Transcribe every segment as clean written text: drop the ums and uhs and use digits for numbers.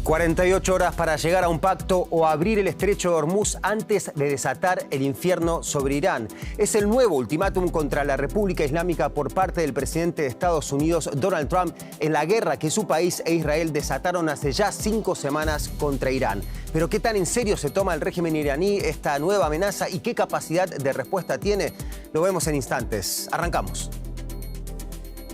48 horas para llegar a un pacto o abrir el estrecho de Hormuz antes de desatar el infierno sobre Irán. Es el nuevo ultimátum contra la República Islámica por parte del presidente de Estados Unidos, Donald Trump, en la guerra que su país e Israel desataron hace ya 5 semanas contra Irán. Pero ¿qué tan en serio se toma el régimen iraní esta nueva amenaza y qué capacidad de respuesta tiene? Lo vemos en instantes. Arrancamos.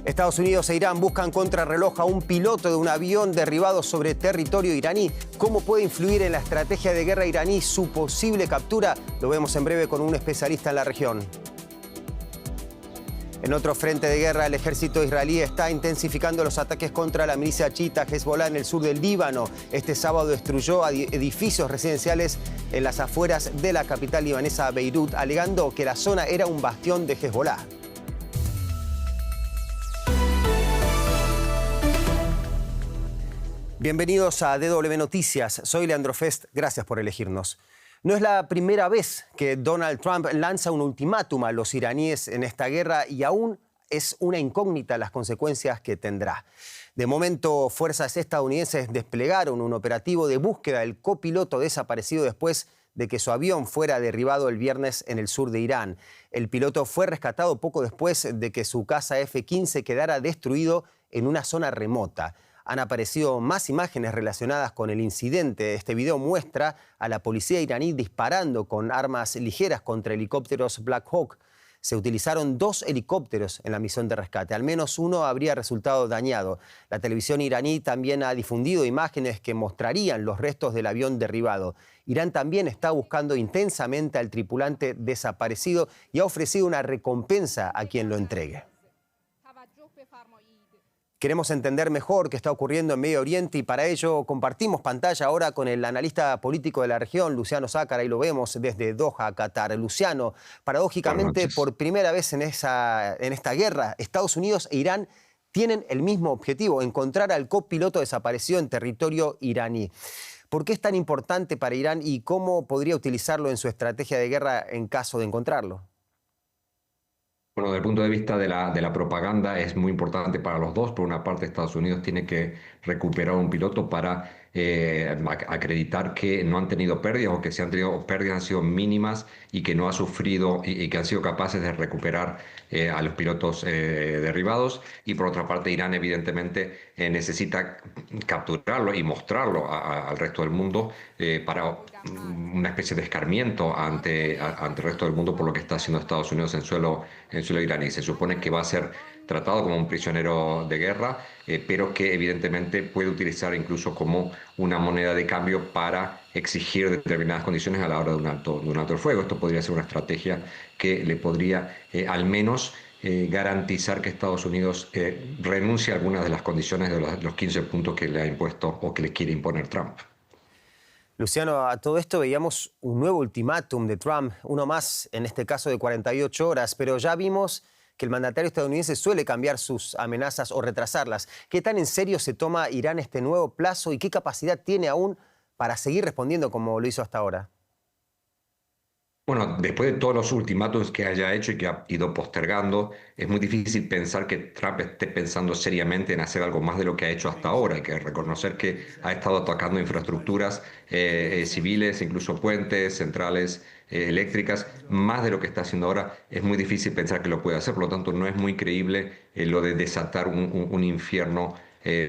Estados Unidos e Irán buscan contrarreloj a un piloto de un avión derribado sobre territorio iraní. ¿Cómo puede influir en la estrategia de guerra iraní su posible captura? Lo vemos en breve con un especialista en la región. En otro frente de guerra, el ejército israelí está intensificando los ataques contra la milicia chiita Hezbollah en el sur del Líbano. Este sábado destruyó edificios residenciales en las afueras de la capital libanesa Beirut, alegando que la zona era un bastión de Hezbollah. Bienvenidos a DW Noticias. Soy Leandro Fest. Gracias por elegirnos. No es la primera vez que Donald Trump lanza un ultimátum a los iraníes en esta guerra y aún es una incógnita las consecuencias que tendrá. De momento, fuerzas estadounidenses desplegaron un operativo de búsqueda del copiloto desaparecido después de que su avión fuera derribado el viernes en el sur de Irán. El piloto fue rescatado poco después de que su caza F-15 quedara destruido en una zona remota. Han aparecido más imágenes relacionadas con el incidente. Este video muestra a la policía iraní disparando con armas ligeras contra helicópteros Black Hawk. Se utilizaron 2 helicópteros en la misión de rescate. Al menos uno habría resultado dañado. La televisión iraní también ha difundido imágenes que mostrarían los restos del avión derribado. Irán también está buscando intensamente al tripulante desaparecido y ha ofrecido una recompensa a quien lo entregue. Queremos entender mejor qué está ocurriendo en Medio Oriente y para ello compartimos pantalla ahora con el analista político de la región, Luciano Zácara, y lo vemos desde Doha, Qatar. Luciano, paradójicamente por primera vez en esta guerra, Estados Unidos e Irán tienen el mismo objetivo, encontrar al copiloto desaparecido en territorio iraní. ¿Por qué es tan importante para Irán y cómo podría utilizarlo en su estrategia de guerra en caso de encontrarlo? Bueno, desde el punto de vista de la propaganda es muy importante para los dos. Por una parte, Estados Unidos tiene que recuperar un piloto para acreditar que no han tenido pérdidas o que si han tenido pérdidas han sido mínimas y que no ha sufrido y que han sido capaces de recuperar a los pilotos derribados. Y por otra parte, Irán evidentemente necesita capturarlo y mostrarlo al resto del mundo para una especie de escarmiento ante el resto del mundo por lo que está haciendo Estados Unidos en suelo iraní. Se supone que va a ser tratado como un prisionero de guerra, pero que evidentemente puede utilizar incluso como una moneda de cambio para exigir determinadas condiciones a la hora de un alto el fuego. Esto podría ser una estrategia que le podría al menos garantizar que Estados Unidos renuncie a algunas de las condiciones de los 15 puntos que le ha impuesto o que le quiere imponer Trump. Luciano, a todo esto veíamos un nuevo ultimátum de Trump, uno más, en este caso de 48 horas, pero ya vimos que el mandatario estadounidense suele cambiar sus amenazas o retrasarlas. ¿Qué tan en serio se toma Irán este nuevo plazo y qué capacidad tiene aún para seguir respondiendo como lo hizo hasta ahora? Bueno, después de todos los ultimátums que haya hecho y que ha ido postergando, es muy difícil pensar que Trump esté pensando seriamente en hacer algo más de lo que ha hecho hasta ahora. Hay que reconocer que ha estado atacando infraestructuras civiles, incluso puentes, centrales eléctricas, más de lo que está haciendo ahora. Es muy difícil pensar que lo puede hacer, por lo tanto no es muy creíble lo de desatar un infierno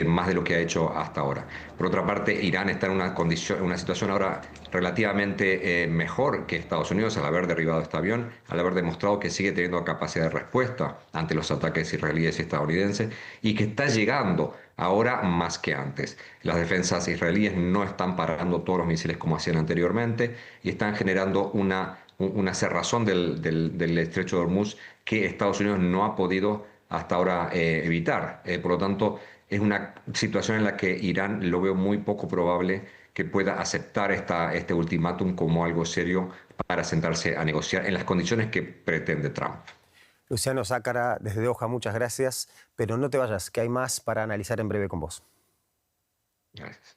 más de lo que ha hecho hasta ahora. Por otra parte, Irán está en una situación ahora relativamente mejor que Estados Unidos al haber derribado este avión, al haber demostrado que sigue teniendo capacidad de respuesta ante los ataques israelíes y estadounidenses y que está llegando ahora más que antes. Las defensas israelíes no están parando todos los misiles como hacían anteriormente y están generando una cerrazón del estrecho de Hormuz que Estados Unidos no ha podido hasta ahora evitar. Por lo tanto, es una situación en la que Irán lo veo muy poco probable que pueda aceptar este ultimátum como algo serio para sentarse a negociar en las condiciones que pretende Trump. Luciano Zácara, desde Doha, muchas gracias, pero no te vayas, que hay más para analizar en breve con vos. Gracias.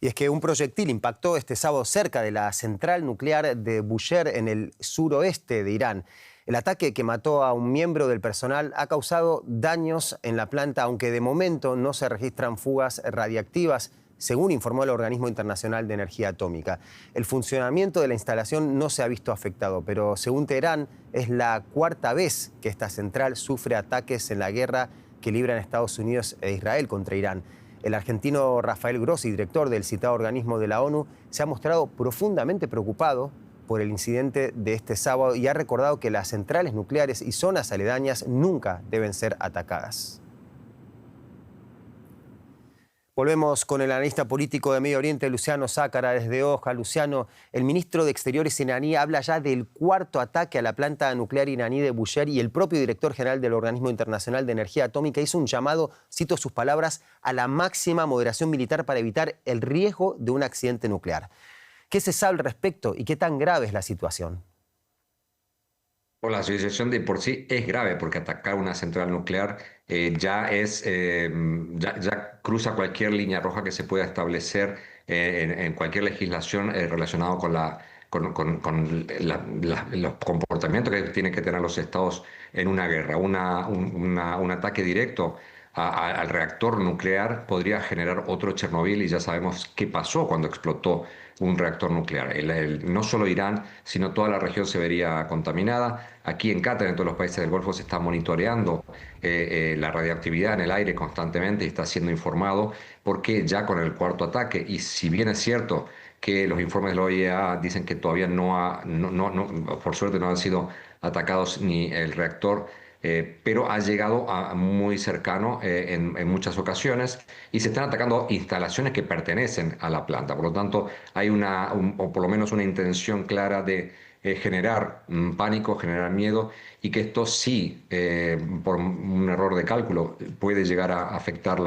Y es que un proyectil impactó este sábado cerca de la central nuclear de Bushehr en el suroeste de Irán. El ataque que mató a un miembro del personal ha causado daños en la planta, aunque de momento no se registran fugas radiactivas. según informó el Organismo Internacional de Energía Atómica. El funcionamiento de la instalación no se ha visto afectado, pero según Teherán es la cuarta vez que esta central sufre ataques en la guerra que libran Estados Unidos e Israel contra Irán. El argentino Rafael Grossi, director del citado organismo de la ONU, se ha mostrado profundamente preocupado por el incidente de este sábado y ha recordado que las centrales nucleares y zonas aledañas nunca deben ser atacadas. Volvemos con el analista político de Medio Oriente, Luciano Zácara, desde Doha. Luciano, el ministro de Exteriores iraní habla ya del cuarto ataque a la planta nuclear iraní de Bushehr y el propio director general del Organismo Internacional de Energía Atómica hizo un llamado, cito sus palabras, a la máxima moderación militar para evitar el riesgo de un accidente nuclear. ¿Qué se sabe al respecto y qué tan grave es la situación? La situación de por sí es grave porque atacar una central nuclear ya cruza cualquier línea roja que se pueda establecer en cualquier legislación relacionada con los comportamientos que tienen que tener los estados en una guerra. Un ataque directo al reactor nuclear podría generar otro Chernobyl y ya sabemos qué pasó cuando explotó un reactor nuclear. No solo Irán, sino toda la región se vería contaminada. Aquí en Qatar, en todos los países del Golfo, se está monitoreando la radioactividad en el aire constantemente y está siendo informado porque ya con el cuarto ataque, y si bien es cierto que los informes de la OIEA dicen que todavía por suerte no han sido atacados ni el reactor, pero ha llegado a muy cercano en muchas ocasiones y se están atacando instalaciones que pertenecen a la planta. Por lo tanto, hay o por lo menos una intención clara de generar pánico, generar miedo y que esto sí, por un error de cálculo, puede llegar a afectar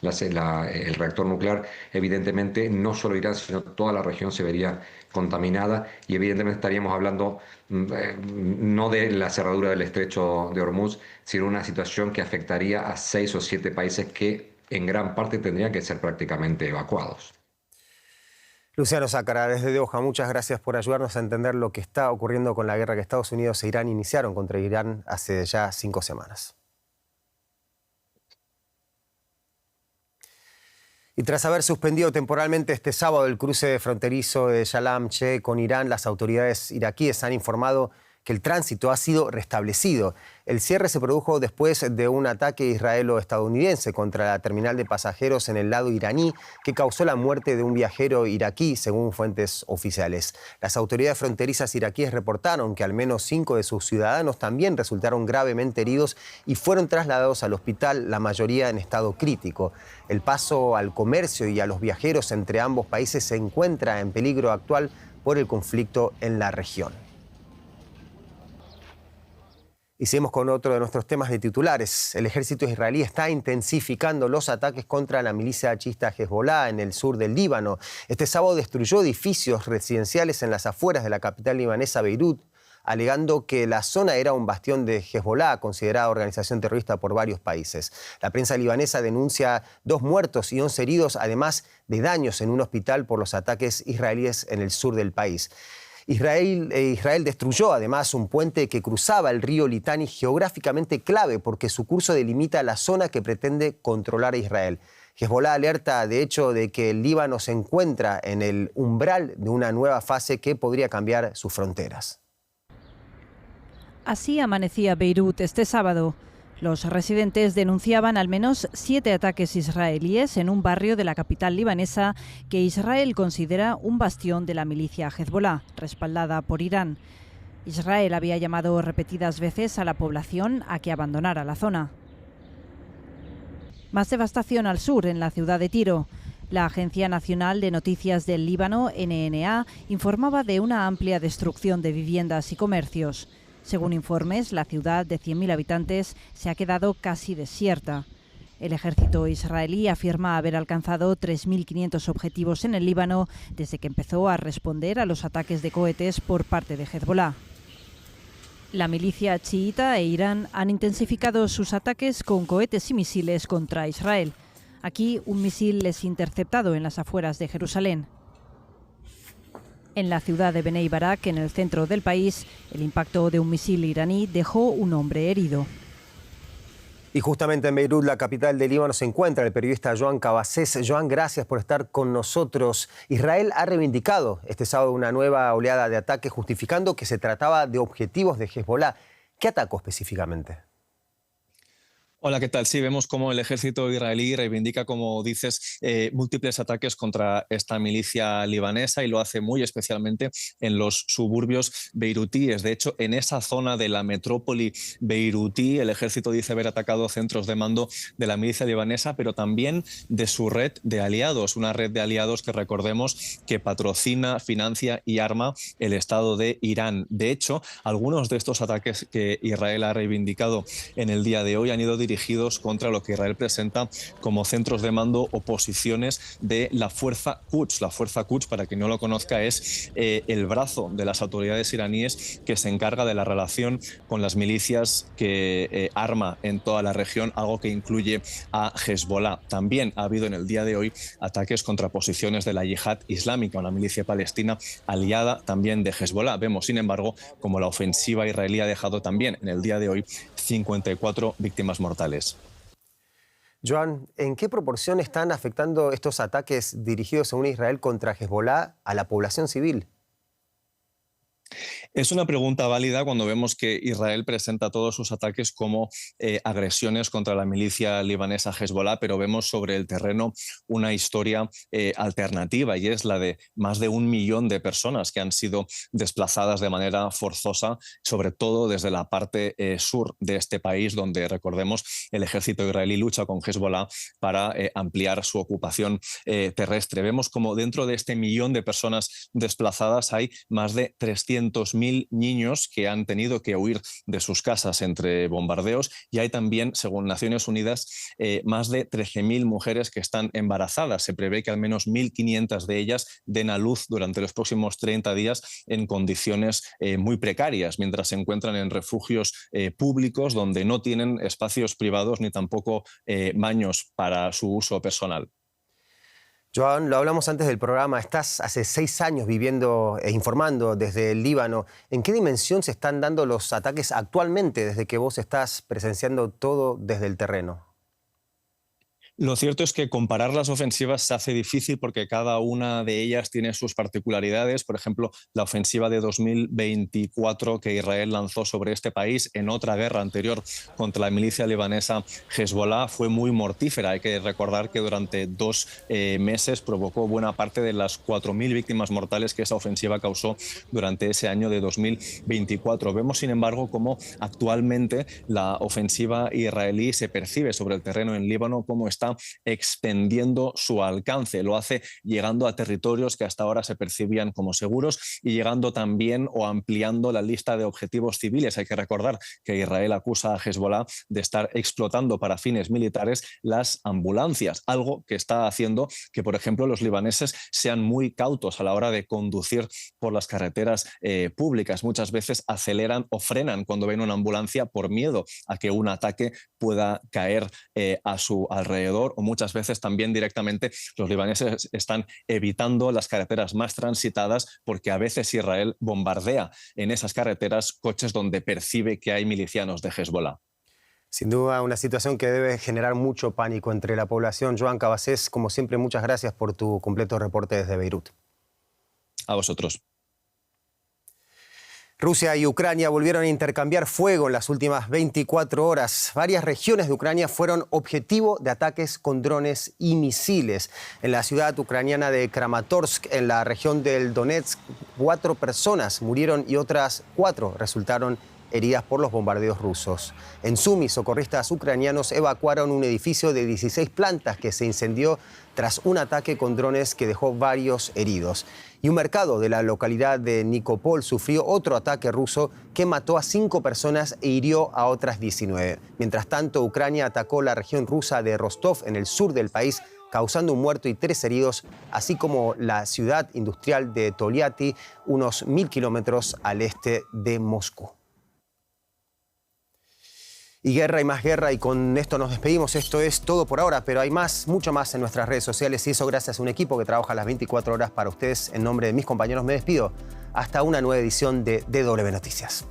el reactor nuclear. Evidentemente, no solo Irán, sino toda la región se vería contaminada y evidentemente estaríamos hablando no de la cerradura del estrecho de Hormuz, sino una situación que afectaría a 6 o 7 países que en gran parte tendrían que ser prácticamente evacuados. Luciano Zácara, desde Doha, muchas gracias por ayudarnos a entender lo que está ocurriendo con la guerra que Estados Unidos e Irán iniciaron contra Irán hace ya 5 semanas. Y tras haber suspendido temporalmente este sábado el cruce fronterizo de Shalam Che con Irán, las autoridades iraquíes han informado que el tránsito ha sido restablecido. El cierre se produjo después de un ataque israelo-estadounidense contra la terminal de pasajeros en el lado iraní que causó la muerte de un viajero iraquí, según fuentes oficiales. Las autoridades fronterizas iraquíes reportaron que al menos 5 de sus ciudadanos también resultaron gravemente heridos y fueron trasladados al hospital, la mayoría en estado crítico. El paso al comercio y a los viajeros entre ambos países se encuentra en peligro actual por el conflicto en la región. Y seguimos con otro de nuestros temas de titulares. El ejército israelí está intensificando los ataques contra la milicia chiita Hezbollah en el sur del Líbano. Este sábado destruyó edificios residenciales en las afueras de la capital libanesa, Beirut, alegando que la zona era un bastión de Hezbollah, considerada organización terrorista por varios países. La prensa libanesa denuncia 2 muertos y 11 heridos, además de daños en un hospital por los ataques israelíes en el sur del país. Israel destruyó además un puente que cruzaba el río Litani, geográficamente clave porque su curso delimita la zona que pretende controlar a Israel. Hezbollah alerta, de hecho, de que el Líbano se encuentra en el umbral de una nueva fase que podría cambiar sus fronteras. Así amanecía Beirut este sábado. Los residentes denunciaban al menos 7 ataques israelíes en un barrio de la capital libanesa que Israel considera un bastión de la milicia Hezbollah, respaldada por Irán. Israel había llamado repetidas veces a la población a que abandonara la zona. Más devastación al sur, en la ciudad de Tiro. La Agencia Nacional de Noticias del Líbano, NNA, informaba de una amplia destrucción de viviendas y comercios. Según informes, la ciudad de 100.000 habitantes se ha quedado casi desierta. El ejército israelí afirma haber alcanzado 3.500 objetivos en el Líbano desde que empezó a responder a los ataques de cohetes por parte de Hezbollah. La milicia chiita e Irán han intensificado sus ataques con cohetes y misiles contra Israel. Aquí, un misil es interceptado en las afueras de Jerusalén. En la ciudad de Bnei Barak, en el centro del país, el impacto de un misil iraní dejó un hombre herido. Y justamente en Beirut, la capital del Líbano, se encuentra el periodista Joan Cabasés. Joan, gracias por estar con nosotros. Israel ha reivindicado este sábado una nueva oleada de ataques, justificando que se trataba de objetivos de Hezbollah. ¿Qué atacó específicamente? Hola, ¿qué tal? Sí, vemos cómo el ejército israelí reivindica, como dices, múltiples ataques contra esta milicia libanesa y lo hace muy especialmente en los suburbios beirutíes. De hecho, en esa zona de la metrópoli beirutí, el ejército dice haber atacado centros de mando de la milicia libanesa, pero también de su red de aliados, una red de aliados que recordemos que patrocina, financia y arma el Estado de Irán. De hecho, algunos de estos ataques que Israel ha reivindicado en el día de hoy han ido dirigidos contra lo que Israel presenta como centros de mando o posiciones de la Fuerza Quds. La Fuerza Quds, para quien no lo conozca, es el brazo de las autoridades iraníes que se encarga de la relación con las milicias que arma en toda la región, algo que incluye a Hezbollah. También ha habido en el día de hoy ataques contra posiciones de la Yihad Islámica, una milicia palestina aliada también de Hezbollah. Vemos, sin embargo, como la ofensiva israelí ha dejado también en el día de hoy 54 víctimas mortales. Joan, ¿en qué proporción están afectando estos ataques dirigidos según Israel contra Hezbollah a la población civil? Es una pregunta válida cuando vemos que Israel presenta todos sus ataques como agresiones contra la milicia libanesa Hezbollah, pero vemos sobre el terreno una historia alternativa, y es la de más de 1 millón de personas que han sido desplazadas de manera forzosa, sobre todo desde la parte sur de este país, donde, recordemos, el ejército israelí lucha con Hezbollah para ampliar su ocupación terrestre. Vemos como dentro de este 1 millón de personas desplazadas hay más de 300.000 niños que han tenido que huir de sus casas entre bombardeos, y hay también, según Naciones Unidas, más de 13.000 mujeres que están embarazadas. Se prevé que al menos 1.500 de ellas den a luz durante los próximos 30 días en condiciones muy precarias, mientras se encuentran en refugios públicos donde no tienen espacios privados ni tampoco baños para su uso personal. Joan, lo hablamos antes del programa, estás hace 6 años viviendo e informando desde el Líbano. ¿En qué dimensión se están dando los ataques actualmente desde que vos estás presenciando todo desde el terreno? Lo cierto es que comparar las ofensivas se hace difícil porque cada una de ellas tiene sus particularidades. Por ejemplo, la ofensiva de 2024 que Israel lanzó sobre este país en otra guerra anterior contra la milicia libanesa Hezbollah fue muy mortífera. Hay que recordar que durante 2 meses provocó buena parte de las 4.000 víctimas mortales que esa ofensiva causó durante ese año de 2024. Vemos, sin embargo, cómo actualmente la ofensiva israelí se percibe sobre el terreno en Líbano como está extendiendo su alcance. Lo hace llegando a territorios que hasta ahora se percibían como seguros y llegando también o ampliando la lista de objetivos civiles. Hay que recordar que Israel acusa a Hezbollah de estar explotando para fines militares las ambulancias, algo que está haciendo que, por ejemplo, los libaneses sean muy cautos a la hora de conducir por las carreteras públicas. Muchas veces aceleran o frenan cuando ven una ambulancia por miedo a que un ataque pueda caer a su alrededor, o muchas veces también directamente los libaneses están evitando las carreteras más transitadas porque a veces Israel bombardea en esas carreteras coches donde percibe que hay milicianos de Hezbollah. Sin duda, una situación que debe generar mucho pánico entre la población. Joan Cabasés, como siempre, muchas gracias por tu completo reporte desde Beirut. A vosotros. Rusia y Ucrania volvieron a intercambiar fuego en las últimas 24 horas. Varias regiones de Ucrania fueron objetivo de ataques con drones y misiles. En la ciudad ucraniana de Kramatorsk, en la región del Donetsk, 4 personas murieron y otras 4 resultaron heridas por los bombardeos rusos. En Sumi, socorristas ucranianos evacuaron un edificio de 16 plantas que se incendió tras un ataque con drones que dejó varios heridos. Y un mercado de la localidad de Nikopol sufrió otro ataque ruso que mató a 5 personas e hirió a otras 19. Mientras tanto, Ucrania atacó la región rusa de Rostov, en el sur del país, causando un muerto y 3 heridos, así como la ciudad industrial de Tolyatti, unos 1.000 kilómetros al este de Moscú. Y guerra y más guerra, y con esto nos despedimos. Esto es todo por ahora, pero hay más, mucho más en nuestras redes sociales, y eso gracias a un equipo que trabaja las 24 horas para ustedes. En nombre de mis compañeros me despido. Hasta una nueva edición de DW Noticias.